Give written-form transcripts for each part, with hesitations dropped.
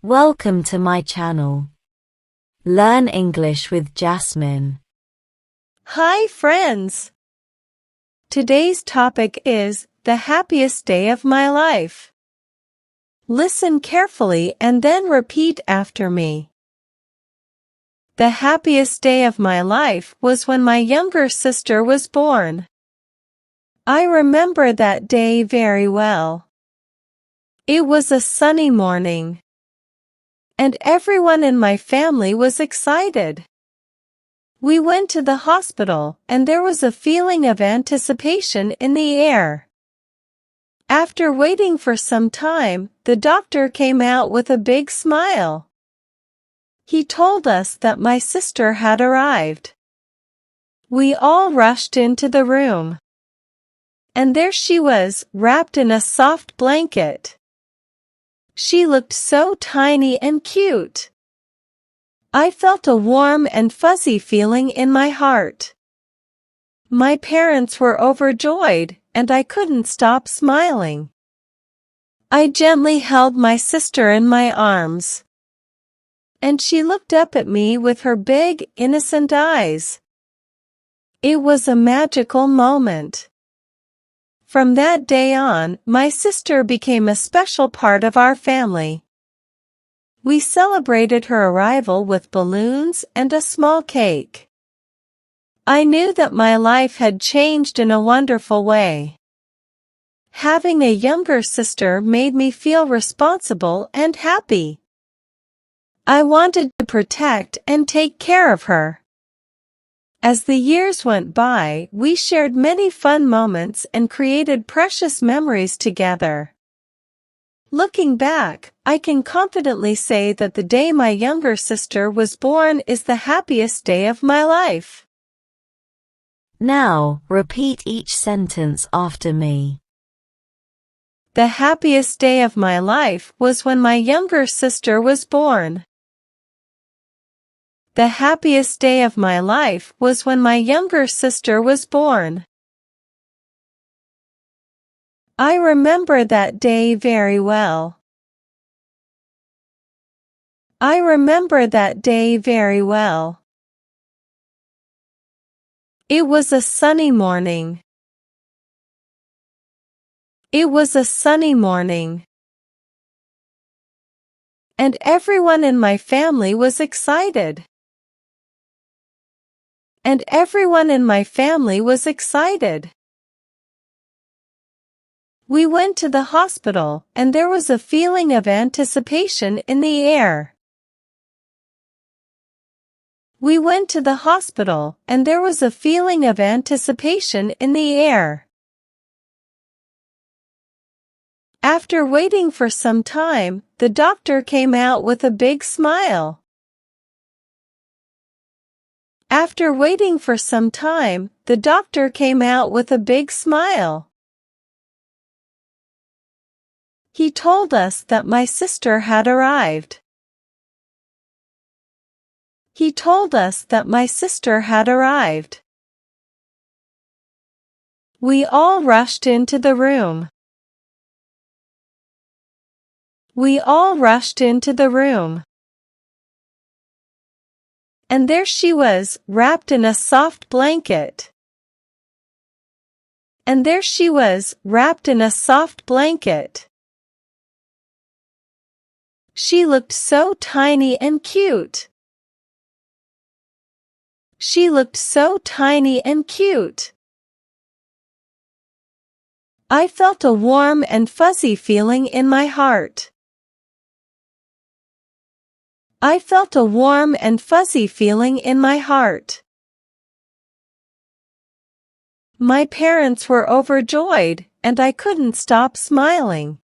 Welcome to my channel. Learn English with Jasmine. Hi friends! Today's topic is the happiest day of my life. Listen carefully and then repeat after me. The happiest day of my life was when my younger sister was born. I remember that day very well. It was a sunny morning, and everyone in my family was excited. We went to the hospital, and there was a feeling of anticipation in the air. After waiting for some time, the doctor came out with a big smile. He told us that my sister had arrived. We all rushed into the room. And there she was, wrapped in a soft blanket. She looked so tiny and cute. I felt a warm and fuzzy feeling in my heart. My parents were overjoyed, and I couldn't stop smiling. I gently held my sister in my arms, and she looked up at me with her big, innocent eyes. It was a magical moment. From that day on, my sister became a special part of our family. We celebrated her arrival with balloons and a small cake. I knew that my life had changed in a wonderful way. Having a younger sister made me feel responsible and happy. I wanted to protect and take care of her. As the years went by, we shared many fun moments and created precious memories together. Looking back, I can confidently say that the day my younger sister was born is the happiest day of my life. Now, repeat each sentence after me. The happiest day of my life was when my younger sister was born. The happiest day of my life was when my younger sister was born. I remember that day very well. I remember that day very well. It was a sunny morning. It was a sunny morning, and everyone in my family was excited. And everyone in my family was excited. We went to the hospital, and there was a feeling of anticipation in the air. We went to the hospital, and there was a feeling of anticipation in the air. After waiting for some time, the doctor came out with a big smile. After waiting for some time, the doctor came out with a big smile. He told us that my sister had arrived. He told us that my sister had arrived. We all rushed into the room. We all rushed into the room. And there she was, wrapped in a soft blanket. And there she was, wrapped in a soft blanket. She looked so tiny and cute. She looked so tiny and cute. I felt a warm and fuzzy feeling in my heart. I felt a warm and fuzzy feeling in my heart. My parents were overjoyed, and I couldn't stop smiling.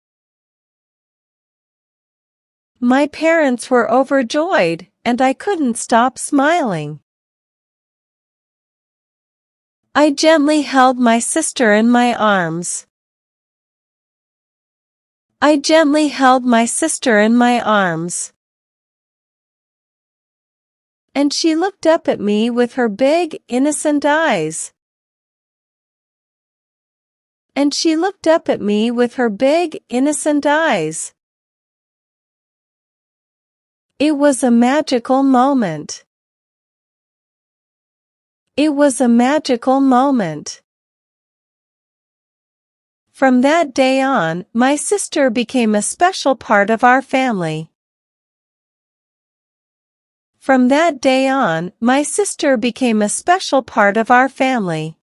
My parents were overjoyed, and I couldn't stop smiling. I gently held my sister in my arms. I gently held my sister in my arms, and she looked up at me with her big, innocent eyes. And she looked up at me with her big, innocent eyes. It was a magical moment. It was a magical moment. From that day on, my sister became a special part of our family. From that day on, my sister became a special part of our family.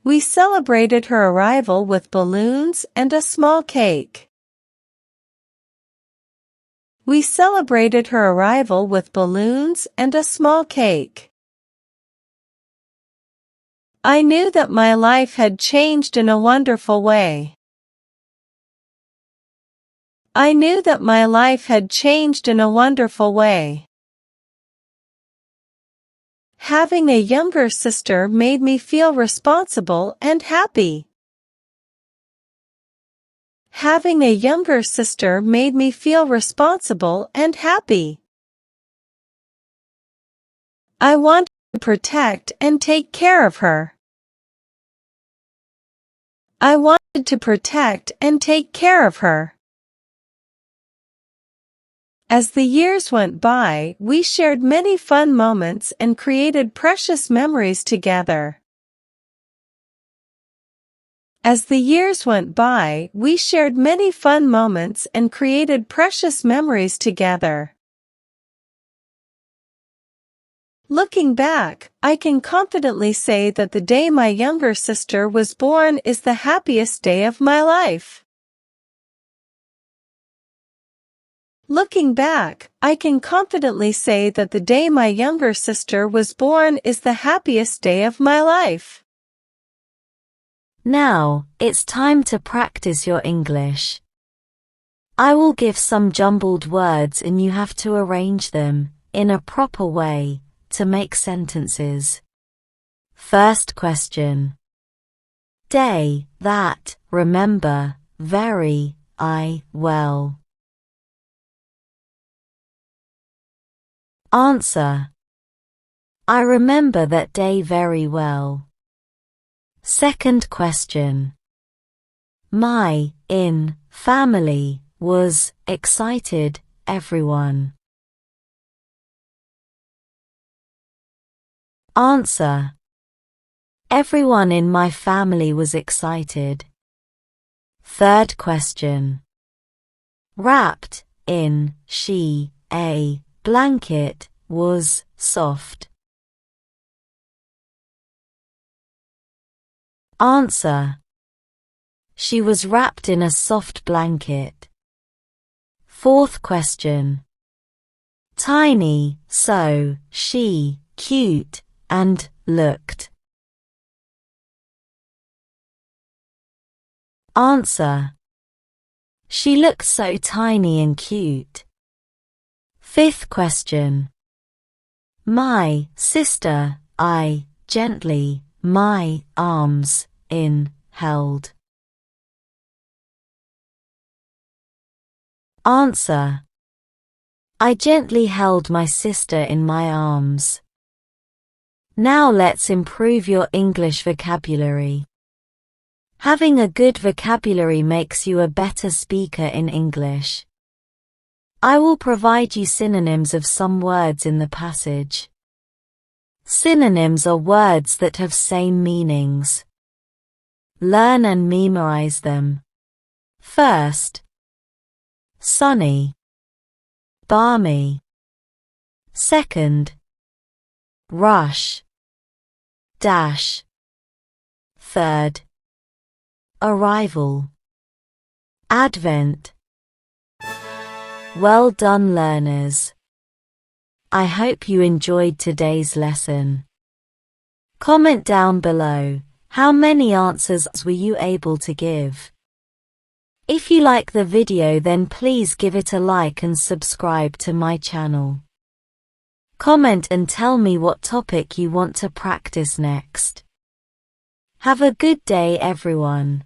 We celebrated her arrival with balloons and a small cake. We celebrated her arrival with balloons and a small cake. I knew that my life had changed in a wonderful way. I knew that my life had changed in a wonderful way. Having a younger sister made me feel responsible and happy. Having a younger sister made me feel responsible and happy. I wanted to protect and take care of her. I wanted to protect and take care of her. As the years went by, we shared many fun moments and created precious memories together. As the years went by, we shared many fun moments and created precious memories together. Looking back, I can confidently say that the day my younger sister was born is the happiest day of my life. Looking back, I can confidently say that the day my younger sister was born is the happiest day of my life. Now, it's time to practice your English. I will give some jumbled words and you have to arrange them, in a proper way, to make sentences. First question. Day, that, remember, very, well. Answer. I remember that day very well. Second question. My, family, was, excited, everyone. Answer. Everyone in my family was excited. Third question. Wrapped, in, a blanket, was, soft. Answer. She was wrapped in a soft blanket. Fourth question. Tiny, so, she, cute, and, looked. Answer. She looked so tiny and cute. Fifth question. My sister, I, gently, my arms, held. Answer. I gently held my sister in my arms. Now let's improve your English vocabulary. Having a good vocabulary makes you a better speaker in English. I will provide you synonyms of some words in the passage. Synonyms are words that have same meanings. Learn and memorize them. First. Sunny. Balmy. Second. Rush. Dash. Third. Arrival. Advent. Well done, learners. I hope you enjoyed today's lesson. Comment down below, how many answers were you able to give? If you like the video, then please give it a like and subscribe to my channel. Comment and tell me what topic you want to practice next. Have a good day, everyone.